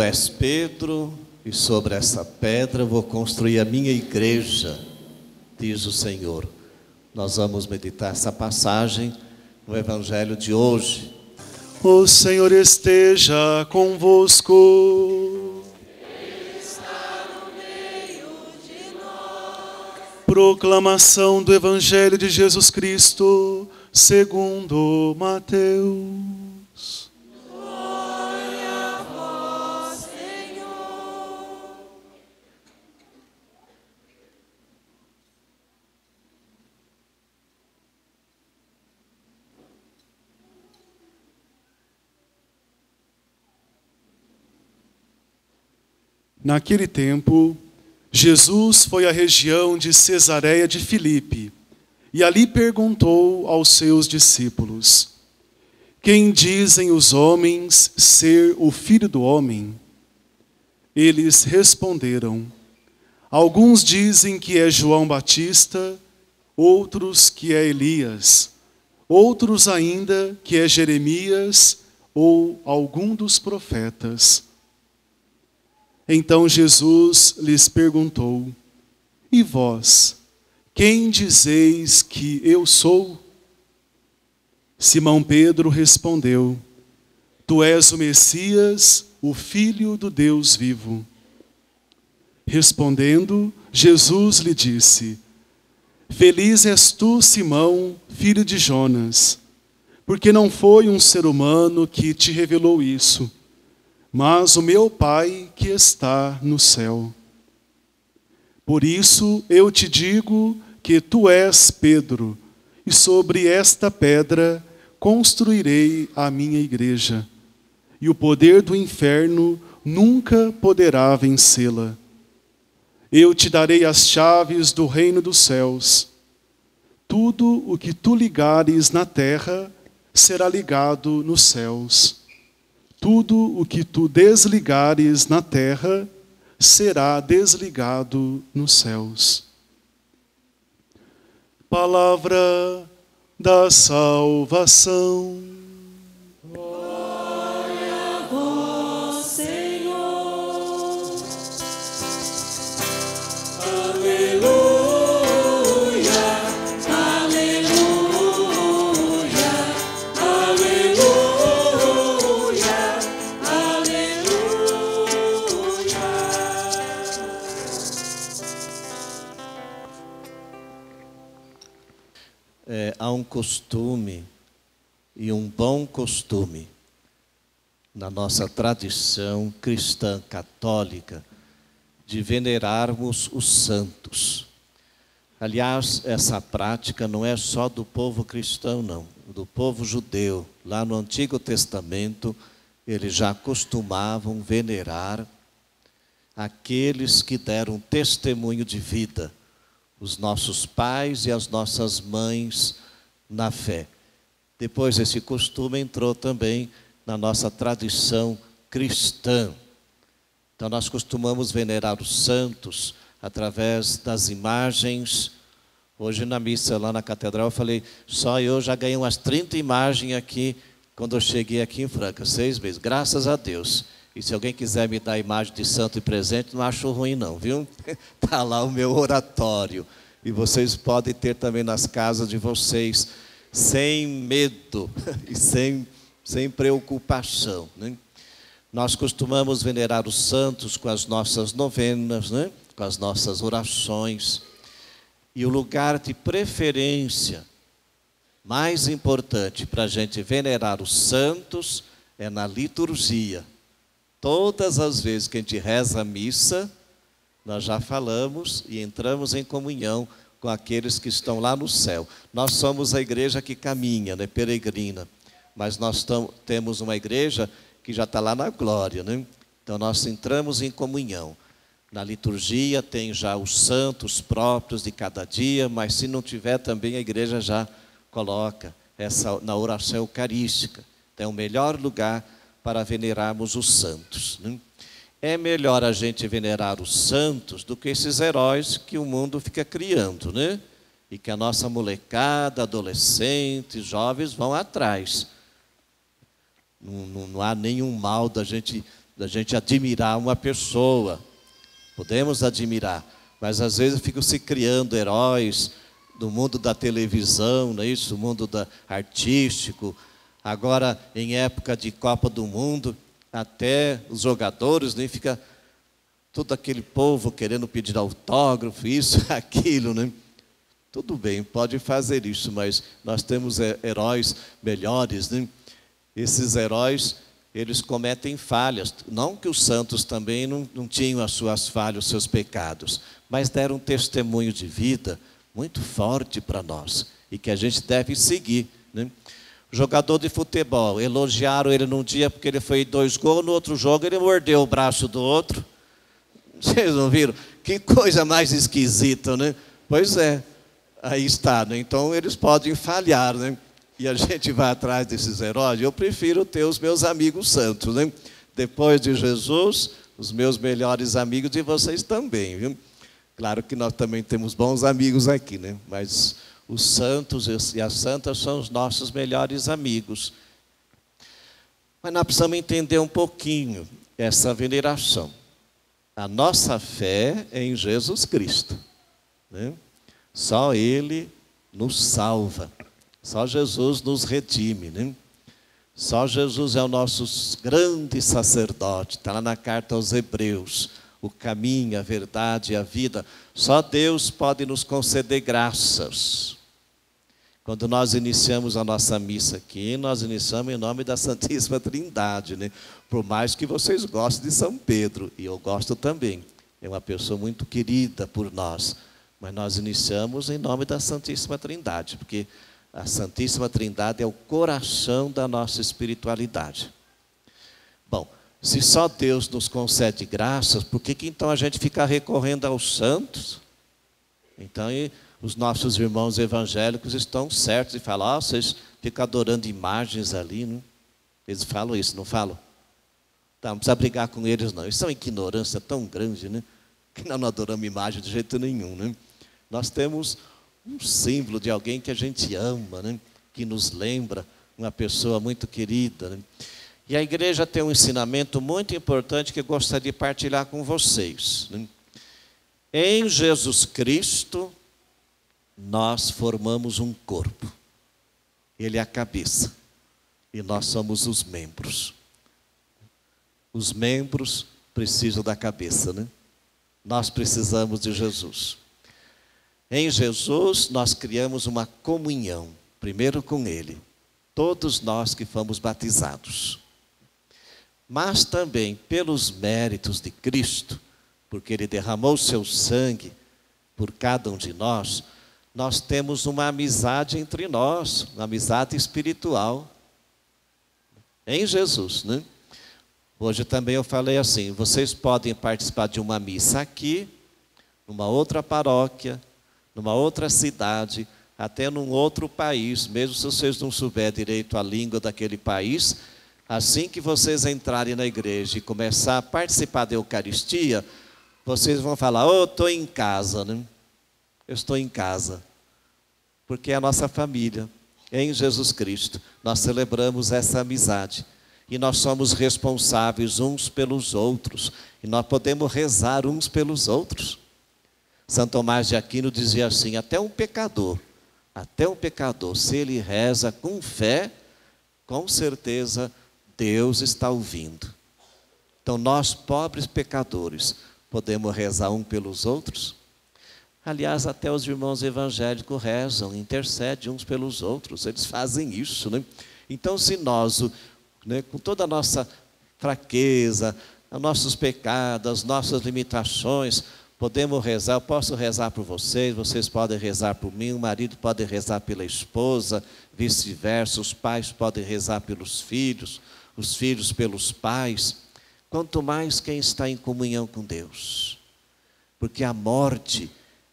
és Pedro, e sobre essa pedra vou construir a minha igreja, diz o Senhor. Nós vamos meditar essa passagem no Evangelho de hoje. O Senhor esteja convosco. Ele está no meio de nós. Proclamação do Evangelho de Jesus Cristo, segundo Mateus. Glória a vós, Senhor. Naquele tempo, Jesus foi à região de Cesareia de Filipe e ali perguntou aos seus discípulos: quem dizem os homens ser o Filho do Homem? Eles responderam: alguns dizem que é João Batista, outros que é Elias, outros ainda que é Jeremias ou algum dos profetas. Então Jesus lhes perguntou: e vós, quem dizeis que eu sou? Simão Pedro respondeu: tu és o Messias, o Filho do Deus vivo. Respondendo, Jesus lhe disse: feliz és tu, Simão, filho de Jonas, porque não foi um ser humano que te revelou isso, mas o meu Pai que está no céu. Por isso eu te digo que tu és Pedro, e sobre esta pedra construirei a minha igreja, e o poder do inferno nunca poderá vencê-la. Eu te darei as chaves do reino dos céus. Tudo o que tu ligares na terra será ligado nos céus. Tudo o que tu desligares na terra será desligado nos céus. Palavra da salvação. Glória a vós, Senhor. Aleluia, aleluia, aleluia, aleluia. Há um costume, e um bom costume, na nossa tradição cristã católica, de venerarmos os santos. Aliás, essa prática não é só do povo cristão, não. Do povo judeu. Lá no Antigo Testamento, eles já costumavam venerar aqueles que deram testemunho de vida, os nossos pais e as nossas mães na fé. Depois esse costume entrou também na nossa tradição cristã. Então nós costumamos venerar os santos através das imagens. Hoje na missa lá na catedral eu falei, só eu já ganhei umas 30 imagens aqui, quando eu cheguei aqui em Franca, 6 meses, graças a Deus. E se alguém quiser me dar imagem de santo e presente, não acho ruim não, viu? Está lá o meu oratório. E vocês podem ter também nas casas de vocês, sem medo e sem preocupação, né? Nós costumamos venerar os santos com as nossas novenas, né? Com as nossas orações. E o lugar de preferência mais importante para a gente venerar os santos é na liturgia. Todas as vezes que a gente reza a missa, nós já falamos e entramos em comunhão com aqueles que estão lá no céu. Nós somos a igreja que caminha, né, peregrina, mas nós temos uma igreja que já está lá na glória, né? Então nós entramos em comunhão. Na liturgia tem já os santos próprios de cada dia, mas se não tiver também a igreja já coloca essa na oração eucarística. Então é o melhor lugar para venerarmos os santos, né? É melhor a gente venerar os santos do que esses heróis que o mundo fica criando, né? E que a nossa molecada, adolescentes, jovens vão atrás. Não há nenhum mal da gente da gente admirar uma pessoa. Podemos admirar, mas às vezes ficam se criando heróis do mundo da televisão, não é isso? O mundo artístico. Agora, em época de Copa do Mundo, até os jogadores, nem fica todo aquele povo querendo pedir autógrafo, isso, aquilo, né? Tudo bem, pode fazer isso, mas nós temos heróis melhores, né? Esses heróis, eles cometem falhas. Não que os santos também não tinham as suas falhas, os seus pecados, mas deram um testemunho de vida muito forte para nós e que a gente deve seguir, né? Jogador de futebol, elogiaram ele num dia porque ele fez 2 gols, no outro jogo ele mordeu o braço do outro. Vocês não viram? Que coisa mais esquisita, né? Pois é, aí está, né? Então eles podem falhar, né? E a gente vai atrás desses heróis. Eu prefiro ter os meus amigos santos, né? Depois de Jesus, os meus melhores amigos e vocês também, viu? Claro que nós também temos bons amigos aqui, né? Mas os santos e as santas são os nossos melhores amigos. Mas nós precisamos entender um pouquinho essa veneração. A nossa fé é em Jesus Cristo, né? Só Ele nos salva. Só Jesus nos redime, né? Só Jesus é o nosso grande sacerdote. Está lá na carta aos Hebreus. O caminho, a verdade e a vida. Só Deus pode nos conceder graças. Quando nós iniciamos a nossa missa aqui, nós iniciamos em nome da Santíssima Trindade, né? Por mais que vocês gostem de São Pedro, e eu gosto também. É uma pessoa muito querida por nós. Mas nós iniciamos em nome da Santíssima Trindade, porque a Santíssima Trindade é o coração da nossa espiritualidade. Bom, se só Deus nos concede graças, por que então a gente fica recorrendo aos santos? Então, os nossos irmãos evangélicos estão certos e falam, vocês ficam adorando imagens ali, né? Eles falam isso, não falam? Tá, não precisa brigar com eles, não. Isso é uma ignorância tão grande, né? Que nós não adoramos imagem de jeito nenhum, né? Nós temos um símbolo de alguém que a gente ama, né? Que nos lembra uma pessoa muito querida, né? E a igreja tem um ensinamento muito importante que eu gostaria de partilhar com vocês, né? Em Jesus Cristo, nós formamos um corpo. Ele é a cabeça. E nós somos os membros. Os membros precisam da cabeça, né? Nós precisamos de Jesus. Em Jesus, nós criamos uma comunhão, primeiro com Ele. Todos nós que fomos batizados. Mas também pelos méritos de Cristo, porque Ele derramou o seu sangue por cada um de nós, nós temos uma amizade entre nós, uma amizade espiritual. Em Jesus, né? Hoje também eu falei assim, vocês podem participar de uma missa aqui, numa outra paróquia, numa outra cidade, até num outro país, mesmo se vocês não souberem direito a língua daquele país, assim que vocês entrarem na igreja e começar a participar da Eucaristia, vocês vão falar, estou em casa, né? Eu estou em casa, porque é a nossa família, em Jesus Cristo. Nós celebramos essa amizade e nós somos responsáveis uns pelos outros e nós podemos rezar uns pelos outros. São Tomás de Aquino dizia assim, até um pecador, se ele reza com fé, com certeza Deus está ouvindo. Então nós, pobres pecadores, podemos rezar uns pelos outros. Aliás, até os irmãos evangélicos rezam, intercedem uns pelos outros, eles fazem isso, né? Então se nós, né, com toda a nossa fraqueza, os nossos pecados, as nossas limitações, podemos rezar, eu posso rezar por vocês, vocês podem rezar por mim, o marido pode rezar pela esposa, vice-versa, os pais podem rezar pelos filhos, os filhos pelos pais, quanto mais quem está em comunhão com Deus. Porque a morte,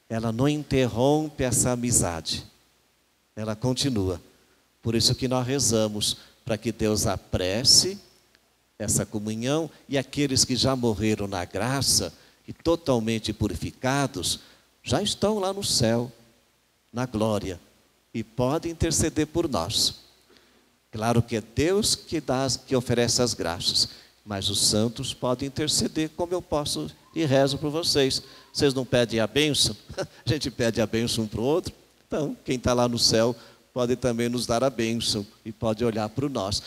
ela não interrompe essa amizade, ela continua. Por isso que nós rezamos, para que Deus apresse essa comunhão e aqueles que já morreram na graça e totalmente purificados, já estão lá no céu, na glória, e podem interceder por nós. Claro que é Deus que oferece as graças. Mas os santos podem interceder, como eu posso e rezo por vocês. Vocês não pedem a bênção? A gente pede a bênção um para o outro. Então, quem está lá no céu pode também nos dar a bênção e pode olhar por nós.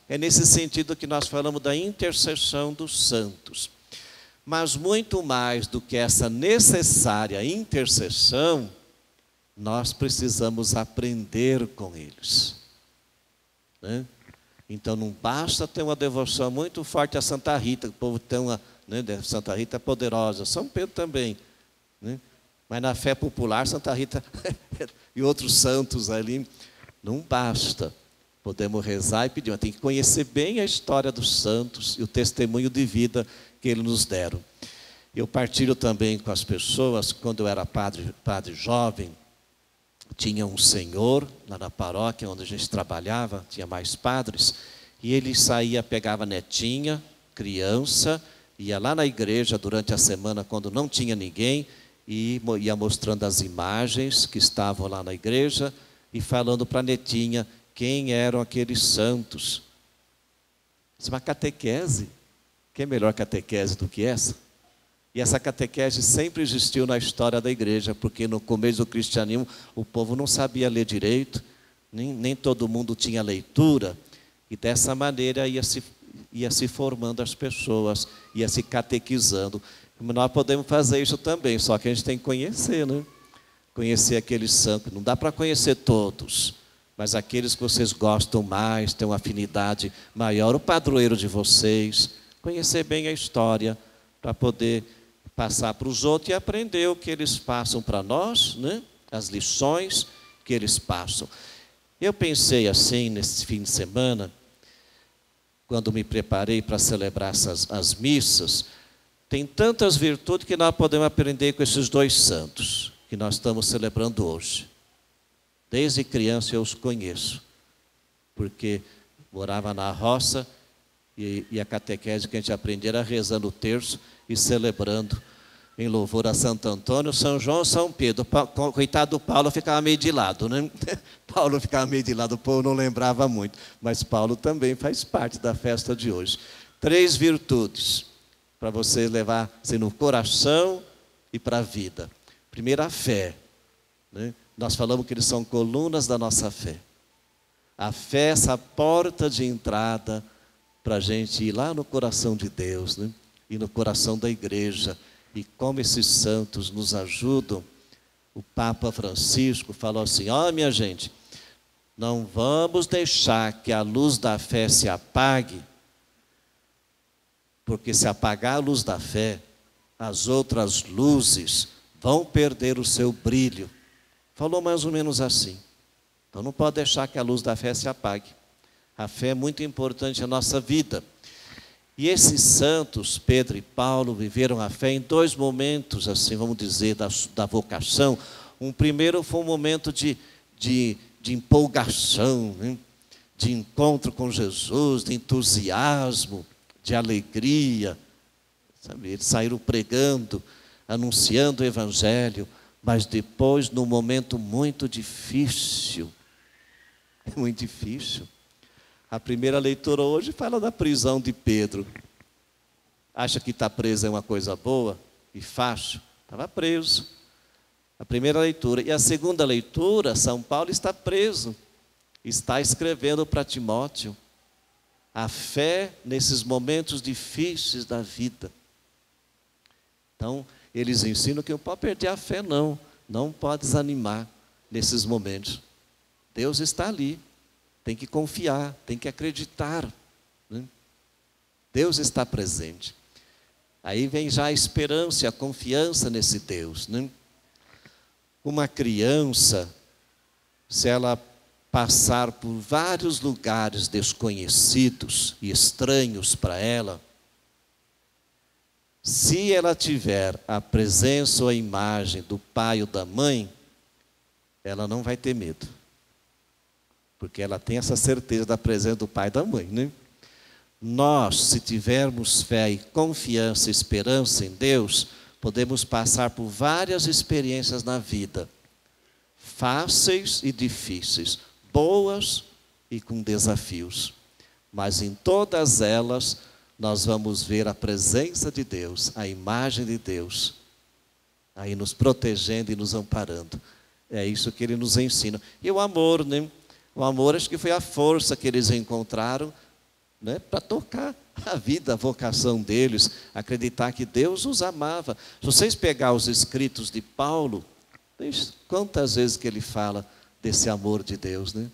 É nesse sentido que nós falamos da intercessão dos santos. Mas muito mais do que essa necessária intercessão, nós precisamos aprender com eles, né? Então não basta ter uma devoção muito forte a Santa Rita, o povo tem uma, né, Santa Rita é poderosa, São Pedro também, né? Mas na fé popular, Santa Rita e outros santos ali, não basta. Podemos rezar e pedir, mas tem que conhecer bem a história dos santos e o testemunho de vida que eles nos deram. Eu partilho também com as pessoas, quando eu era padre jovem, tinha um senhor lá na paróquia onde a gente trabalhava, tinha mais padres, e ele saía, pegava netinha, criança, ia lá na igreja durante a semana, quando não tinha ninguém, e ia mostrando as imagens que estavam lá na igreja, e falando para a netinha quem eram aqueles santos. Isso é uma catequese. Que é melhor catequese do que essa? E essa catequese sempre existiu na história da igreja, porque no começo do cristianismo o povo não sabia ler direito, nem todo mundo tinha leitura, e dessa maneira ia se formando as pessoas, ia se catequizando. Nós podemos fazer isso também, só que a gente tem que conhecer, né? Conhecer aqueles santos. Não dá para conhecer todos, mas aqueles que vocês gostam mais, têm uma afinidade maior, o padroeiro de vocês, conhecer bem a história, para poder passar para os outros e aprender o que eles passam para nós, né? As lições que eles passam. Eu pensei assim, nesse fim de semana, quando me preparei para celebrar as missas, tem tantas virtudes que nós podemos aprender com esses dois santos, que nós estamos celebrando hoje. Desde criança eu os conheço, porque morava na roça, e a catequese que a gente aprendia era rezando o terço e celebrando em louvor a Santo Antônio, São João e São Pedro. Coitado do Paulo, ficava meio de lado, né? Paulo ficava meio de lado, o povo não lembrava muito, mas Paulo também faz parte da festa de hoje. 3 virtudes para você levar assim, no coração e para a vida. Primeiro, a fé, né? Nós falamos que eles são colunas da nossa fé. A fé é essa porta de entrada para a gente ir lá no coração de Deus, né? E no coração da igreja. E como esses santos nos ajudam. O Papa Francisco falou assim, minha gente, não vamos deixar que a luz da fé se apague, porque se apagar a luz da fé, as outras luzes vão perder o seu brilho. Falou mais ou menos assim. Então não pode deixar que a luz da fé se apague. A fé é muito importante na nossa vida. E esses santos, Pedro e Paulo, viveram a fé em 2 momentos, assim, vamos dizer, da vocação. Um primeiro foi um momento de empolgação, né? De encontro com Jesus, de entusiasmo, de alegria. Sabe? Eles saíram pregando, anunciando o Evangelho, mas depois, num momento muito difícil, muito difícil. A primeira leitura hoje fala da prisão de Pedro. Acha que estar preso é uma coisa boa e fácil? Estava preso. A primeira leitura. E a segunda leitura, São Paulo está preso. Está escrevendo para Timóteo. A fé nesses momentos difíceis da vida. Então, eles ensinam que não pode perder a fé, não. Não pode desanimar nesses momentos. Deus está ali. Tem que confiar, tem que acreditar, né? Deus está presente. Aí vem já a esperança e a confiança nesse Deus, né? Uma criança, se ela passar por vários lugares desconhecidos e estranhos para ela, se ela tiver a presença ou a imagem do pai ou da mãe, ela não vai ter medo. Porque ela tem essa certeza da presença do pai e da mãe, né? Nós, se tivermos fé e confiança e esperança em Deus, podemos passar por várias experiências na vida, fáceis e difíceis, boas e com desafios. Mas em todas elas, nós vamos ver a presença de Deus, a imagem de Deus, aí nos protegendo e nos amparando. É isso que ele nos ensina. E o amor, né? O amor, acho que foi a força que eles encontraram, né, para tocar a vida, a vocação deles, acreditar que Deus os amava. Se vocês pegar os escritos de Paulo, quantas vezes que ele fala desse amor de Deus, né?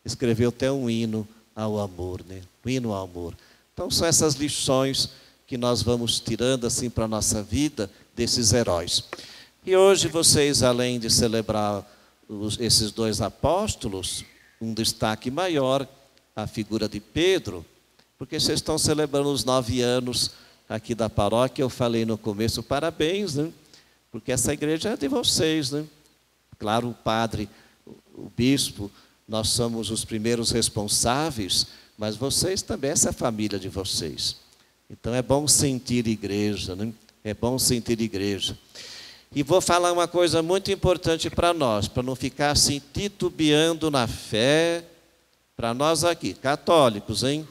Escreveu até um hino ao amor, né? Um hino ao amor. Então são essas lições que nós vamos tirando assim para a nossa vida desses heróis. E hoje vocês, além de celebrar esses dois apóstolos, um destaque maior, a figura de Pedro, porque vocês estão celebrando os 9 anos aqui da paróquia. Eu falei no começo, parabéns, né? Porque essa igreja é de vocês, né? Claro, o padre, o bispo, nós somos os primeiros responsáveis, mas vocês também, essa é a família de vocês. Então é bom sentir igreja, né? É bom sentir igreja. E vou falar uma coisa muito importante para nós, para não ficar assim titubeando na fé, para nós aqui, católicos, hein?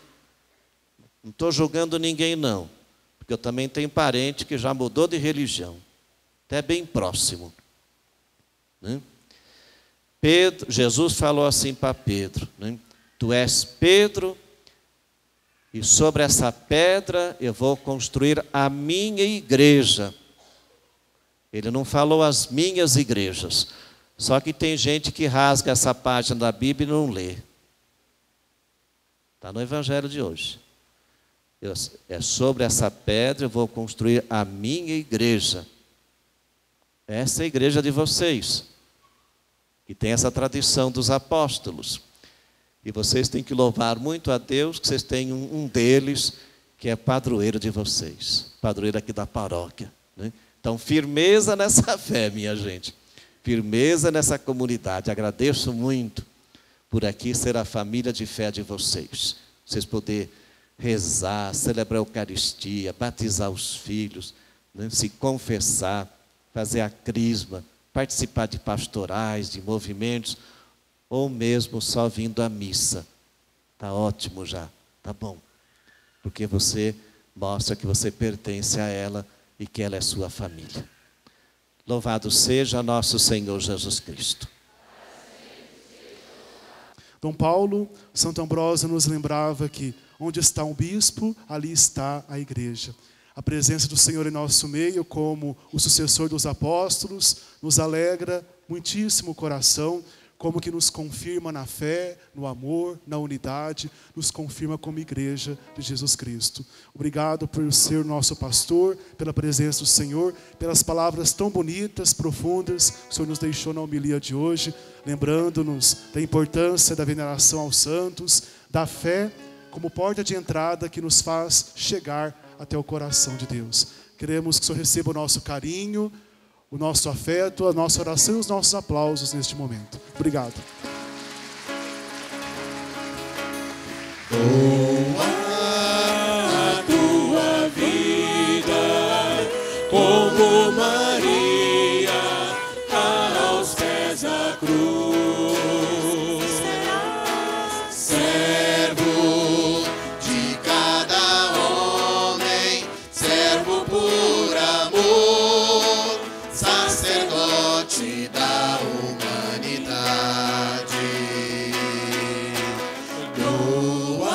Não estou julgando ninguém não, porque eu também tenho parente que já mudou de religião, até bem próximo, né? Pedro, Jesus falou assim para Pedro, né? Tu és Pedro, e sobre essa pedra eu vou construir a minha igreja. Ele não falou as minhas igrejas. Só que tem gente que rasga essa página da Bíblia e não lê. Está no Evangelho de hoje. É sobre essa pedra eu vou construir a minha igreja. Essa é a igreja de vocês, que tem essa tradição dos apóstolos. E vocês têm que louvar muito a Deus que vocês têm um deles que é padroeiro de vocês, padroeiro aqui da paróquia, né? Então, firmeza nessa fé, minha gente, firmeza nessa comunidade. Agradeço muito por aqui ser a família de fé de vocês. Vocês poderem rezar, celebrar a Eucaristia, batizar os filhos, né? Se confessar, fazer a crisma, participar de pastorais, de movimentos, ou mesmo só vindo à missa. Está ótimo já, tá bom. Porque você mostra que você pertence a ela e que ela é sua família. Louvado seja nosso Senhor Jesus Cristo. Dom Paulo, Santo Ambrósio nos lembrava que onde está um bispo, ali está a igreja. A presença do Senhor em nosso meio, como o sucessor dos apóstolos, nos alegra muitíssimo o coração, como que nos confirma na fé, no amor, na unidade, nos confirma como igreja de Jesus Cristo. Obrigado por ser nosso pastor, pela presença do Senhor, pelas palavras tão bonitas, profundas que o Senhor nos deixou na homilia de hoje, lembrando-nos da importância da veneração aos santos, da fé como porta de entrada que nos faz chegar até o coração de Deus. Queremos que o Senhor receba o nosso carinho, o nosso afeto, a nossa oração e os nossos aplausos neste momento. Obrigado. A tua vida como Maria aos pés da cruz, servo de cada homem, servo por amor, sacerdote da humanidade. Doa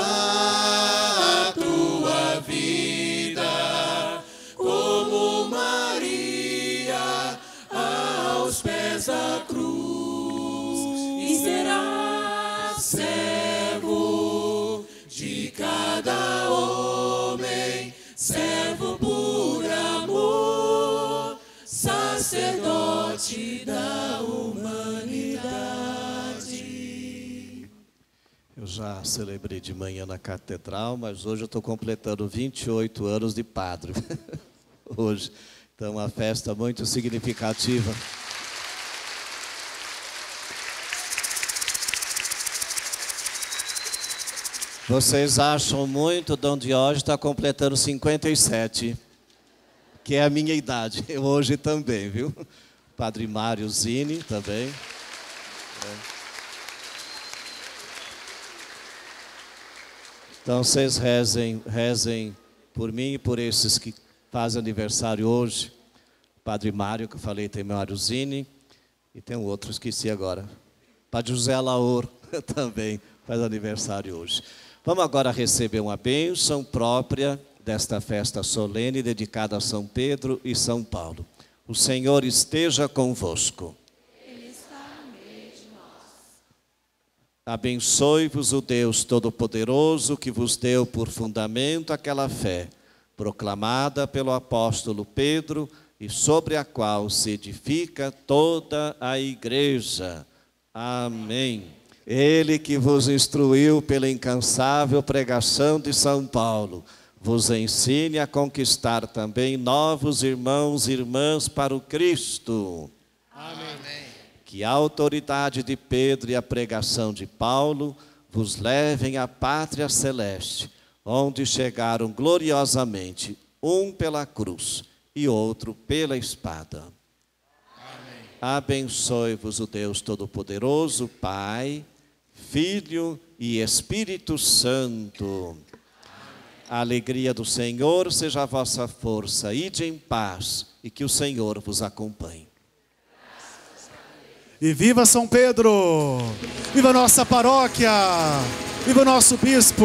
a tua vida como Maria aos pés da cruz, e serás servo de cada homem, servo por amor, sacerdote da humanidade. Eu já celebrei de manhã na catedral, mas hoje eu estou completando 28 anos de padre. Hoje. Então, uma festa muito significativa. Vocês acham muito, Dom Diógenes está completando 57, que é a minha idade. Eu hoje também, viu? Padre Mário Zini também. Então, vocês rezem por mim e por esses que fazem aniversário hoje. Padre Mário, que eu falei, tem Mário Zini, e tem um outro, esqueci agora. Padre José Laor também faz aniversário hoje. Vamos agora receber uma bênção própria desta festa solene dedicada a São Pedro e São Paulo. O Senhor esteja convosco. Ele está no meio de nós. Abençoe-vos o Deus Todo-Poderoso, que vos deu por fundamento aquela fé, proclamada pelo apóstolo Pedro, e sobre a qual se edifica toda a igreja. Amém. Ele que vos instruiu pela incansável pregação de São Paulo, vos ensine a conquistar também novos irmãos e irmãs para o Cristo. Amém. Que a autoridade de Pedro e a pregação de Paulo vos levem à pátria celeste, onde chegaram gloriosamente, um pela cruz e outro pela espada. Amém. Abençoe-vos o Deus Todo-Poderoso, Pai, Filho e Espírito Santo. A alegria do Senhor seja a vossa força. Ide em paz e que o Senhor vos acompanhe. E viva São Pedro! Viva a nossa paróquia! Viva o nosso bispo!